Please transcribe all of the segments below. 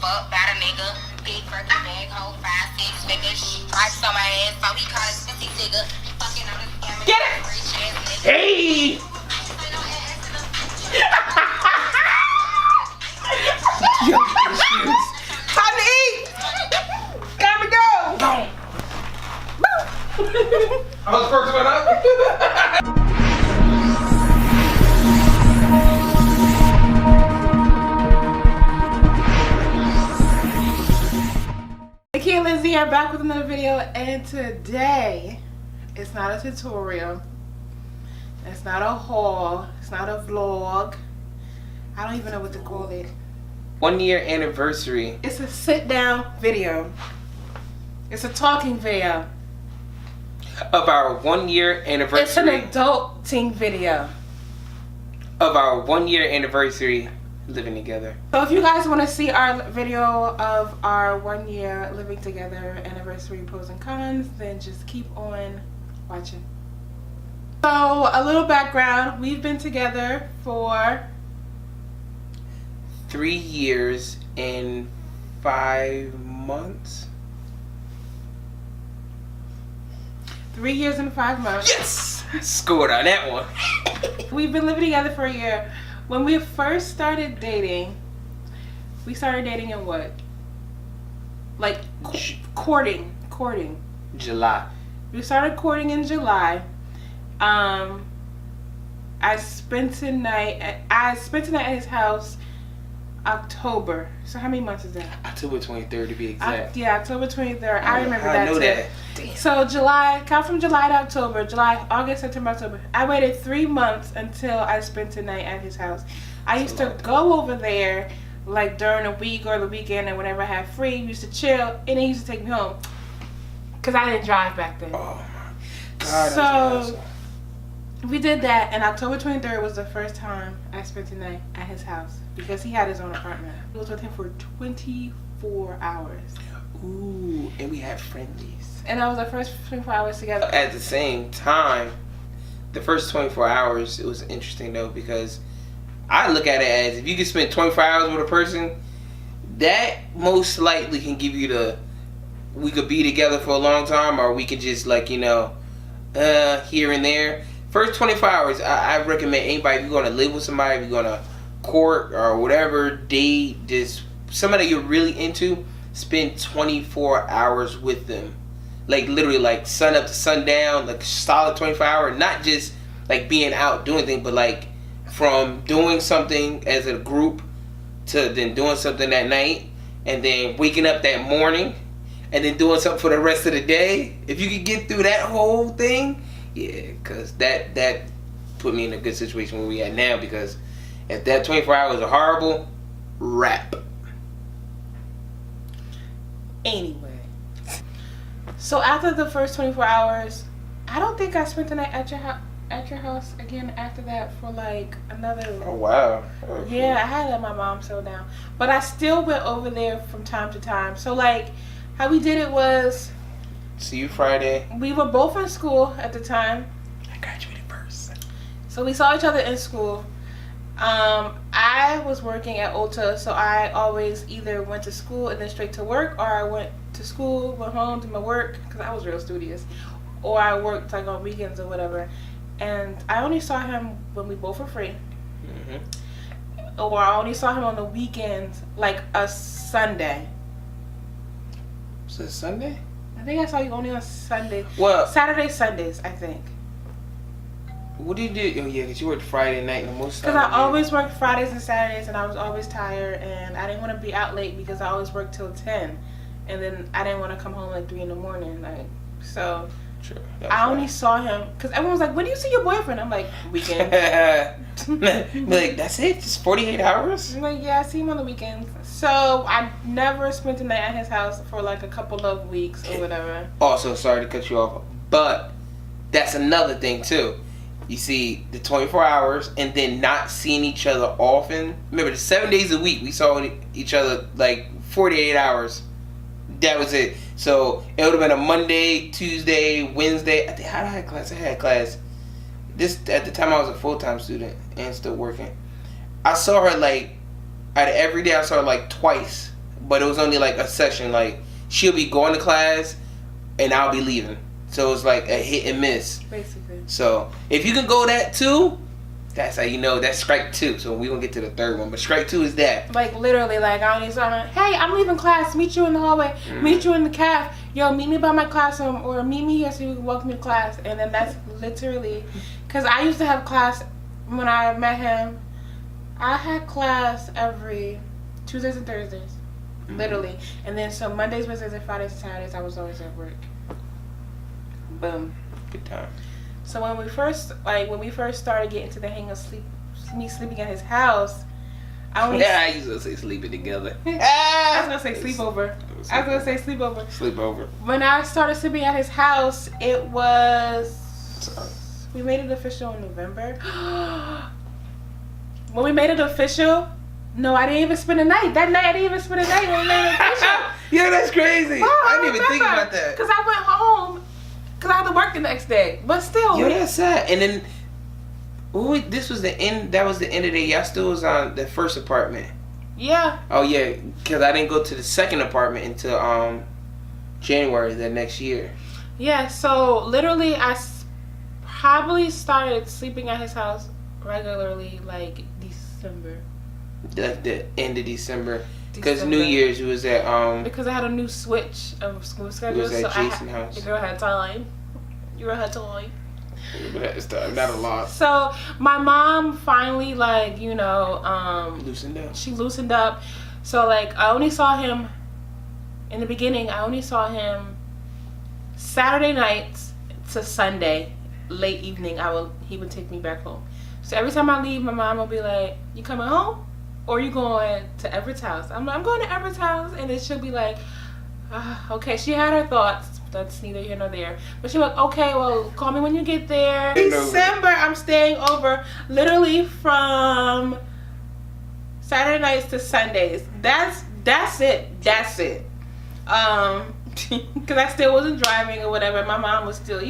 fucked by the nigga. Big Birkin bag, hold 5, 6 figures. Stripes on my ass, so he call it pussy nigga. Fucking on the scammer. Get it! Hey! Time to eat! Time to go! I was the first one up. Nikki and Lindsay are back with another video, and today it's not a tutorial, it's not a haul, it's not a vlog. I don't even know what to call it. 1 year anniversary. It's a sit down video. It's a talking video. Of our 1 year anniversary. It's an adulting video. Of our 1 year anniversary living together. So if you guys want to see our video of our 1 year living together anniversary pros and cons, then just keep on watching. So a little background, we've been together for 3 years and 5 months. 3 years and 5 months. Yes! Scored on that one. We've been living together for a year. When we first started dating, we started dating in what? Like courting. July. We started courting in July. I spent the night at his house October. So how many months is that? October 23rd to be exact. Yeah, October 23rd. I remember I that know too. that. Damn. So July, count from July to October. July, August, September, October. I waited 3 months until I spent the night at his house. I used to go over there like during the week or the weekend, and whenever I had free, we used to chill, and he used to take me home. Cause I didn't drive back then. Oh my God. So we did that, and October 23rd was the first time I spent the night at his house because he had his own apartment. I was with him for 24 hours. Ooh, and we had friendlies. And that was the first 24 hours together. At the same time, the first 24 hours, it was interesting though, because I look at it as if you can spend 24 hours with a person, that most likely can give you we could be together for a long time, or we could just like, here and there. First 24 hours, I recommend anybody, if you're going to live with somebody, if you're going to court or whatever, date, just somebody you're really into, spend 24 hours with them. Like literally like sun up to sundown, like solid 24 hours, not just like being out doing things, but like from doing something as a group to then doing something that night, and then waking up that morning and then doing something for the rest of the day. If you could get through that whole thing, yeah, because that put me in a good situation where we at now, because if that 24 hours are horrible, wrap. Anyway. So after the first 24 hours, I don't think I spent the night at your house again after that for like another. Oh wow. Okay. Yeah, I had to let my mom settle down, but I still went over there from time to time. So like, how we did it was, See you Friday. we were both in school at the time, I graduated first. so we saw each other in school. I was working at Ulta, so I always either went to school and then straight to work, or I went to school, went home, did my work, because I was real studious, or I worked like on weekends or whatever. And I only saw him when we both were free, or I only saw him on the weekends, like a Sunday. Was it Sunday? I think I saw you only on Sunday. Well, Saturdays, Sundays, I think. what did you do? Oh yeah, because you worked Friday night and most Because I always worked Fridays and Saturdays, and I was always tired, and I didn't want to be out late because I always worked till 10, and then I didn't want to come home like 3 in the morning, like, so. True. I only saw him because everyone was like, "When do you see your boyfriend?" I'm like, "Weekend." Like, that's it? Just 48 hours? I'm like, "Yeah, I see him on the weekends." So I never spent the night at his house for like a couple of weeks or whatever. Also, sorry to cut you off, but that's another thing too. You see, the 24 hours and then not seeing each other often. Remember, the 7 days a week we saw each other like 48 hours. That was it. So it would have been a Monday, Tuesday, Wednesday. I think how did I have class? I had class. This at the time I was a full-time student and still working. I saw her like out of every day. I saw her like twice but it was only like a session. Like she'll be going to class, and I'll be leaving. So it's like a hit and miss. Basically. So if you can go that too, that's how you know that's strike 2. So we gonna get to the third one, but strike 2 is that. Like literally, like I only saw her. Hey, I'm leaving class. Meet you in the hallway. Meet you in the caf. Yo, meet me by my classroom or meet me here so you can welcome me to class. And then that's literally, because I used to have class when I met him. I had class every Tuesdays and Thursdays, literally. And then so Mondays, Wednesdays, and Fridays and Saturdays, I was always at work. Boom. Good time. So when we first started getting to the hang of me sleeping at his house, I used to say sleeping together. I was gonna say sleepover. Sleepover. When I started sleeping at his house, it was we made it official in November. When we made it official, no, I didn't even spend the night. That night I didn't even spend the night when we made it official. Yeah, that's crazy. Oh, I didn't even think about that. Because I went home. Because I had to work the next day. But still. Yo, that's sad. And then, this was the end. That was the end of the day. Y'all still was on the first apartment. Yeah. Oh, yeah. Because I didn't go to the second apartment until January the next year. Yeah, so literally I probably started sleeping at his house regularly like December. Like the end of December. Because New Year's it was at because I had a new switch of school schedule. It was at so Jason's house. The girl had time. You had time. Not a lot. So my mom finally loosened up. She loosened up. So like I only saw him in the beginning. I only saw him Saturday nights to Sunday late evening. He would take me back home. So every time I leave, my mom will be like, "You coming home, or you going to Everett's house?" I'm like, "I'm going to Everett's house," and then she'll be like, "Okay." She had her thoughts. That's neither here nor there. But she's like, "Okay, well, call me when you get there." December, I'm staying over literally from Saturday nights to Sundays. That's it. That's it. Because I still wasn't driving or whatever. My mom was still,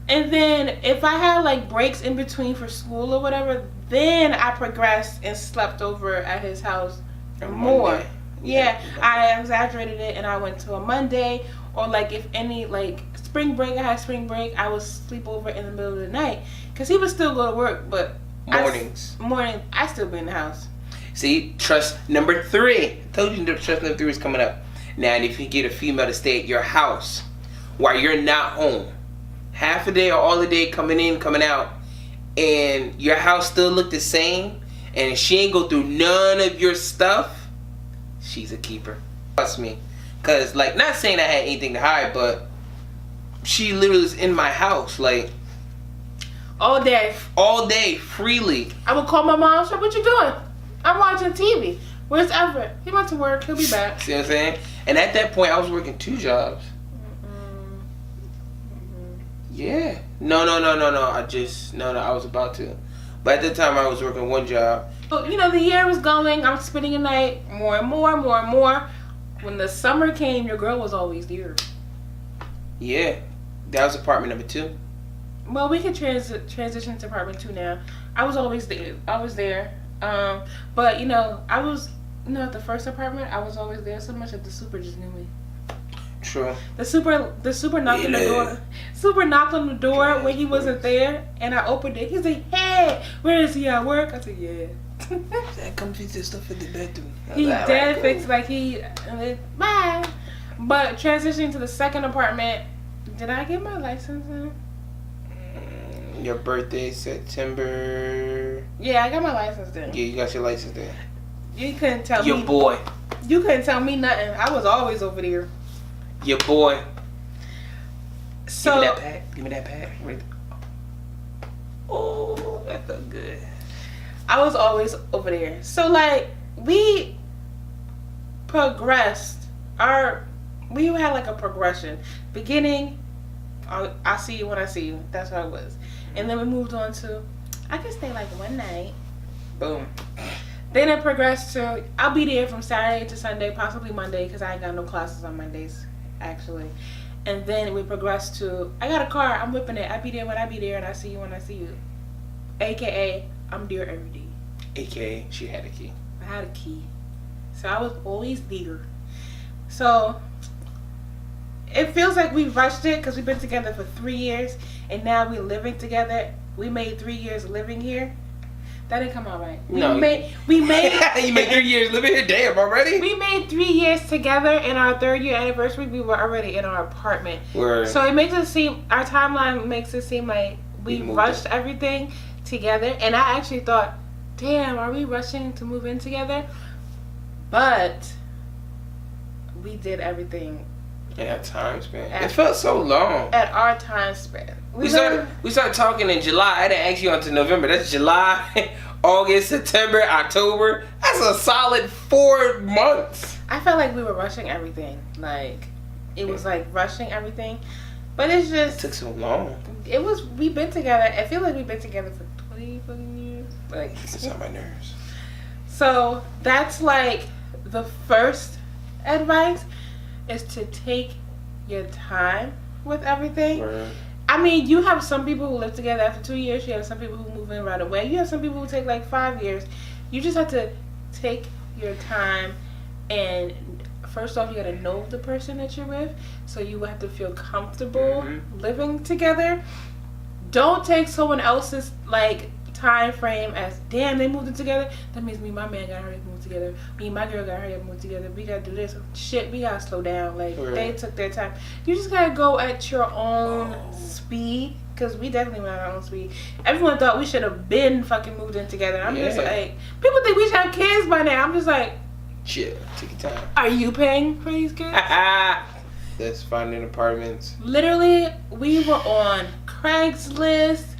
And then if I had like breaks in between for school or whatever, then I progressed and slept over at his house more. Monday. Yeah, I exaggerated it and I went to a Monday, or like if any like spring break, I had spring break, I would sleep over in the middle of the night because he would still go to work, but I still be in the house. See, trust number 3. I told you trust number 3 is coming up. Now, if you get a female to stay at your house while you're not home, half a day or all the day coming in, coming out, and your house still look the same, and she ain't go through none of your stuff, she's a keeper. Trust me. Because, like, not saying I had anything to hide, but she literally was in my house, like, all day, freely. I would call my mom. So, what you doing? I'm watching TV. Where's Everett? He went to work. He'll be back. See what I'm saying? And at that point, I was working 2 jobs. Yeah. No. I was about to. But at the time, I was working 1 job. So, the year was going. I'm spending a night more and more. When the summer came, your girl was always there. Yeah. That was apartment number 2. Well, we can transition to apartment 2 now. I was always there. But, I was, at the first apartment, I was always there so much that the super just knew me. True. The super knocked on the door. Super knocked on the door when he wasn't there, and I opened it. He's like, "Hey, where is he at work?" I said, "Yeah." Come fix this stuff in the bedroom. He dead fixed bye. But transitioning to the second apartment, did I get my license in? Your birthday, September. Yeah, I got my license then. Yeah, you got your license then. You couldn't tell me. Your boy. You couldn't tell me nothing. I was always over there. Your boy. So Give me that pack. Wait. Oh, that felt good. I was always over there. So like we progressed. We had like a progression. Beginning, I see you when I see you. That's how it was. And then we moved on to, I can stay like one night. Boom. Then it progressed to, I'll be there from Saturday to Sunday, possibly Monday, because I ain't got no classes on Mondays, actually. And then we progressed to, I got a car, I'm whipping it. I be there when I be there, and I see you when I see you. AKA, I'm there every day. AKA, she had a key. I had a key. So I was always there. So it feels like we rushed it because we've been together for 3 years and now we're living together. We made 3 years living here. That didn't come out right. We made you made 3 years living here. Damn, already. We made 3 years together. In our 3rd year anniversary, we were already in our apartment. Word. So it makes it seem, our timeline makes it seem like we rushed everything together. And I actually thought, damn, are we rushing to move in together? But we did everything in our time span. It felt so long. At our time span. We started talking in July. I didn't ask you until November. That's July, August, September, October. That's a solid 4 months. I felt like we were rushing everything. Like, it was like rushing everything. But it's just... It took so long. We've been together. I feel like we've been together for 20 fucking years. Like, it's on my nerves. So, that's like the first advice is to take your time with everything. Word. I mean, you have some people who live together after 2 years. You have some people who move in right away. You have some people who take like 5 years. You just have to take your time, and first off, you gotta know the person that you're with, so you have to feel comfortable living together. Don't take someone else's like time frame as, damn, they moved in together. That means me and my man gotta hurry up and move together. Me and my girl gotta hurry up and move together. We gotta do this. Shit, we gotta slow down. Like, they took their time. You just gotta go at your own speed. Because we definitely went at our own speed. Everyone thought we should have been fucking moved in together. I'm just like, people think we should have kids by now. I'm just like, shit, take your time. Are you paying for these kids? That's finding apartments. Literally, we were on Craigslist,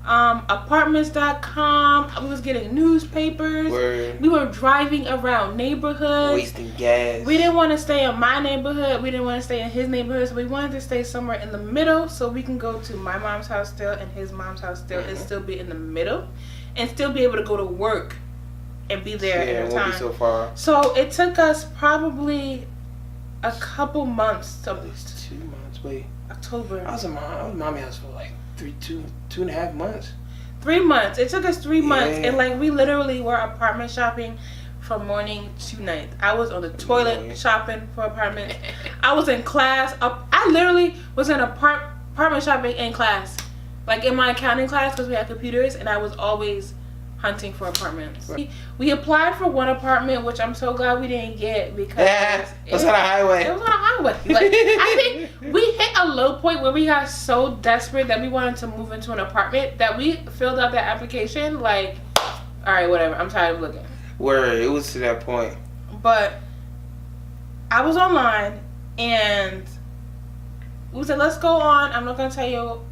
apartments.com. We was getting newspapers. Word. We were driving around neighborhoods. Wasting gas. We didn't want to stay in my neighborhood. We didn't want to stay in his neighborhood. So we wanted to stay somewhere in the middle so we can go to my mom's house still and his mom's house still and still be in the middle and still be able to go to work and be there at a time. Be so far. So it took us probably a couple months to... At least 2 months. Wait. October. I was at mommy house for like two and a half months. 3 months. It took us 3 months, and like we literally were apartment shopping from morning to night. I was on the toilet shopping for apartments. I was in class. I literally was in apartment shopping in class, like in my accounting class, because we had computers, and I was always hunting for apartments. We applied for one apartment, which I'm so glad we didn't get because it was on a highway. It was on a highway. Like, I think we hit a low point where we got so desperate that we wanted to move into an apartment that we filled out that application like, all right, whatever. I'm tired of looking. Word, it was to that point. But I was online and we said, let's go on. I'm not gonna tell you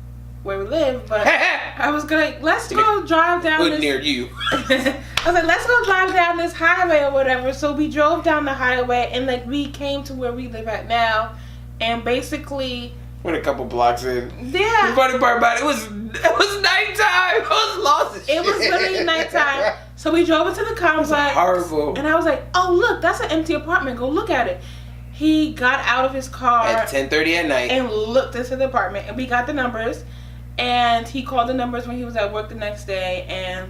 where we live, but I was gonna, let's go drive down this. Near you. I was like, let's go drive down this highway or whatever. So we drove down the highway and like we came to where we live at now, and basically went a couple blocks in. Yeah. The funny part about it was nighttime. I was lost. It was literally nighttime. So we drove into the complex. Horrible. And I was like, oh look, that's an empty apartment. Go look at it. He got out of his car at 10:30 at night and looked into the apartment, and we got the numbers. And he called the numbers when he was at work the next day, and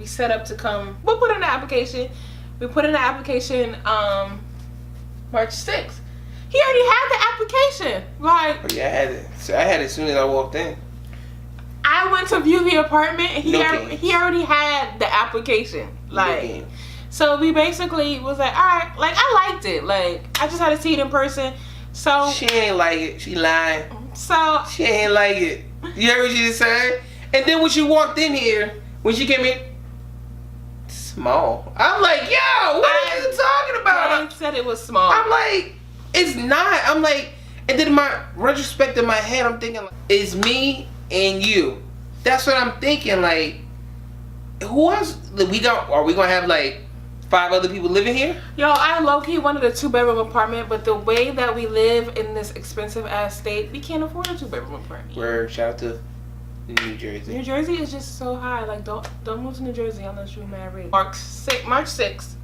we set up to come. We'll put in the application. We put in the application March 6th. He already had the application. Like, oh, yeah, I had it. So I had it as soon as I walked in. I went to view the apartment, and he already had the application. Like, so we basically was like, all right, like I liked it. Like, I just had to see it in person. So she ain't like it. She lying. So she ain't like it. You heard what she just said? And then when she walked in here, when she came in, small. I'm like, yo, what are you talking about? I said it was small. I'm like, it's not. I'm like, and then my retrospect in my head, I'm thinking, like, it's me and you. That's what I'm thinking. Like, who else? Are we gonna have like 5 other people living here? Yo, I low-key wanted a 2-bedroom apartment, but the way that we live in this expensive ass state, we can't afford a 2-bedroom apartment. Word, shout out to New Jersey. New Jersey is just so high. Like, don't move to New Jersey unless you're married. March 6th.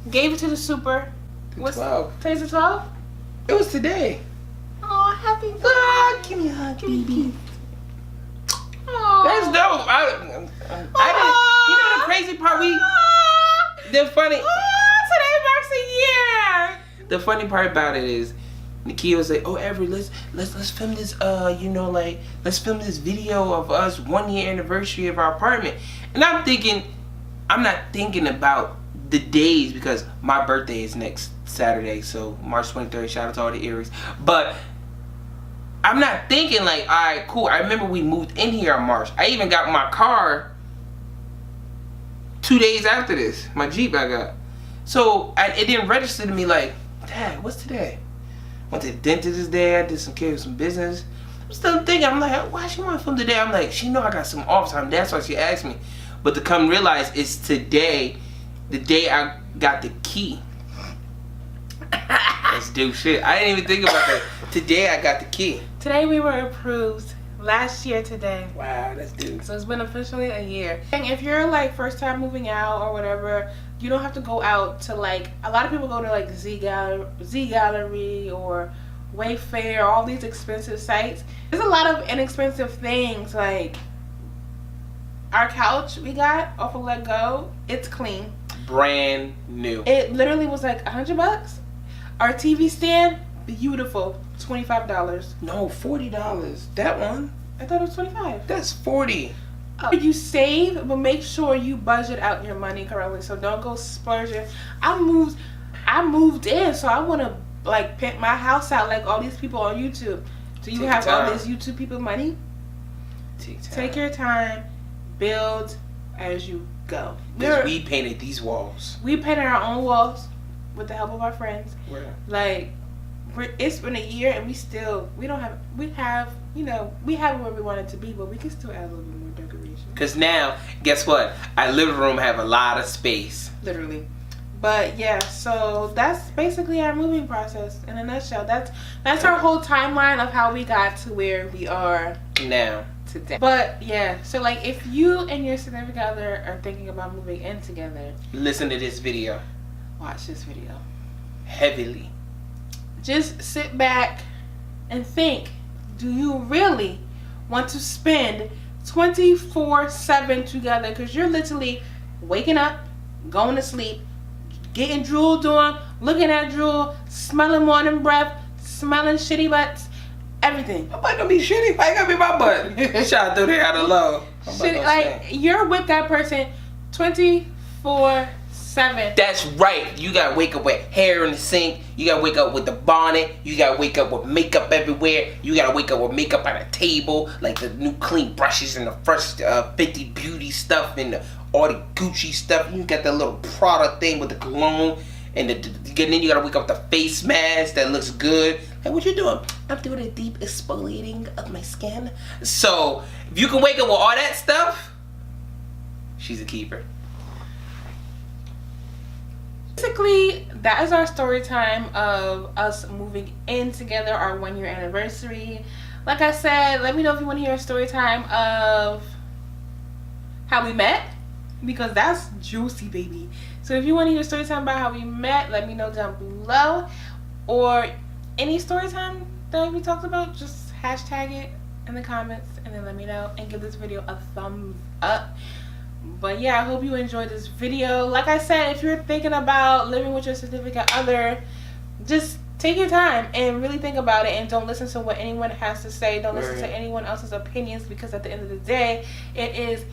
Gave it to the super. What's 12? Today's the 12th? It was today. Oh, happy birthday. Give me a hug, baby. Oh. That's dope. I didn't. You know the crazy part? the funny. Today marks a year. The funny part about it is, Nakia was like, "Oh, Everett, let's film this. Let's film this video of us 1 year anniversary of our apartment." And I'm not thinking about the days because my birthday is next Saturday, so March 23rd. Shout out to all the Aries. But I'm not thinking like, all right, cool. I remember we moved in here in March. I even got my car 2 days after this. My Jeep I got. So it didn't register to me like, Dad, what's today? Went to the dentist today. I did some business. I'm still thinking. I'm like, why she want to film today? I'm like, she know I got some off time. That's why she asked me. But to come realize it's today, the day I got the key. Let's do shit. I didn't even think about that. Today I got the key. Today we were approved. Last year today. Wow, that's dude. So it's been officially a year. And if you're like first time moving out or whatever, you don't have to go out to like, a lot of people go to like Z Gallery or Wayfair, all these expensive sites. There's a lot of inexpensive things, like our couch we got off of Let Go. It's clean. Brand new. It literally was like $100. Our TV stand, beautiful, $25. No, $40. That one. I thought it was $25. That's $40. You save, but make sure you budget out your money correctly. So don't go splurging. I moved in, so I want to like pimp my house out like all these people on YouTube. Do you have all this YouTube people money? Take your time. Build as you go. We painted these walls. We painted our own walls with the help of our friends. Where? Like, it's been a year and we have where we want it to be, but we can still add a little bit more decoration. Because now, guess what? Our living room have a lot of space. Literally. But yeah, so that's basically our moving process in a nutshell. That's our whole timeline of how we got to where we are now. Today. But yeah, so like if you and your significant other are thinking about moving in together, listen to this video. Watch this video. Heavily. Just sit back and think, do you really want to spend 24/7 together? Because you're literally waking up, going to sleep, getting drooled on, looking at drool, smelling morning breath, smelling shitty butts, everything. I'm not gonna be shitty. I gotta be my butt. Shot through there out of love. Like, you're with that person 24/7. That's right. You gotta wake up with hair in the sink. You gotta wake up with the bonnet. You gotta wake up with makeup everywhere. You gotta wake up with makeup on the table, like the new clean brushes and the fresh 50 beauty stuff and all the Gucci stuff. You got that little Prada thing with the cologne, and then you gotta wake up with the face mask that looks good. Like, what you doing? I'm doing a deep exfoliating of my skin. So if you can wake up with all that stuff, she's a keeper. Basically, that is our story time of us moving in together, our 1 year anniversary. Like I said, let me know if you want to hear a story time of how we met, because that's juicy, baby. So if you want to hear a story time about how we met, let me know down below. Or any story time that we talked about, just hashtag it in the comments and then let me know, and give this video a thumbs up. But yeah, I hope you enjoyed this video. Like I said, if you're thinking about living with your significant other, just take your time and really think about it, and don't listen to what anyone has to say. Don't listen to anyone else's opinions, because at the end of the day, it is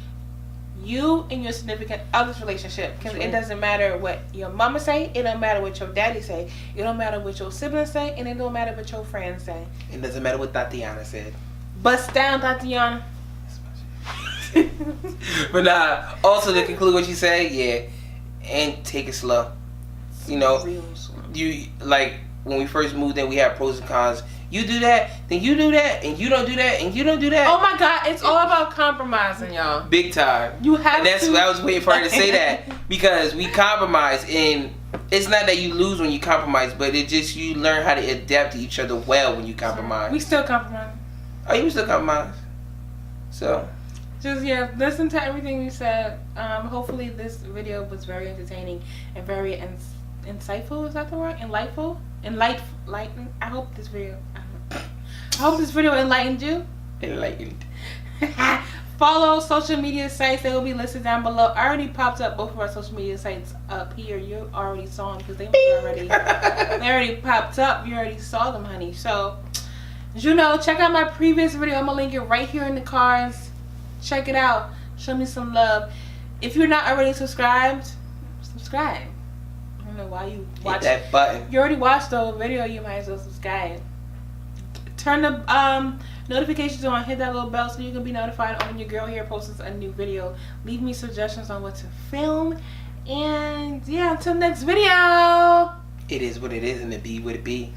you and your significant other's relationship. Because it doesn't matter what your mama say, it don't matter what your daddy say, it don't matter what your siblings say, and it don't matter what your friends say. It doesn't matter what Tatiana said. Bust down, Tatiana. But nah, also to conclude what you said, yeah, and take it slow. You know, you like when we first moved in, we had pros and cons. You do that, then you do that, and you don't do that, and you don't do that. Oh my God, it's all about compromising, y'all. Big time. You have and that's to. what I was waiting for her to say that, because we compromise, and it's not that you lose when you compromise, but it just you learn how to adapt to each other well when you compromise. We still compromise. Oh, you still compromise. So. Just, yeah, listen to everything we said. Hopefully this video was very entertaining and very insightful. Is that the word? Enlightful? Enlighten. I hope this video enlightened you. Enlightened. Follow social media sites. They will be listed down below. I already popped up both of our social media sites up here. You already saw them because they already popped up. You already saw them, honey. So, as you know, check out my previous video. I'm gonna link it right here in the cards. Check it out. Show me some love. If you're not already subscribed, subscribe. I don't know why you watch that button. You already watched the whole video. You might as well subscribe. Turn the notifications on. Hit that little bell so you can be notified when your girl here posts a new video. Leave me suggestions on what to film. And yeah, until next video. It is what it is, and it be what it be.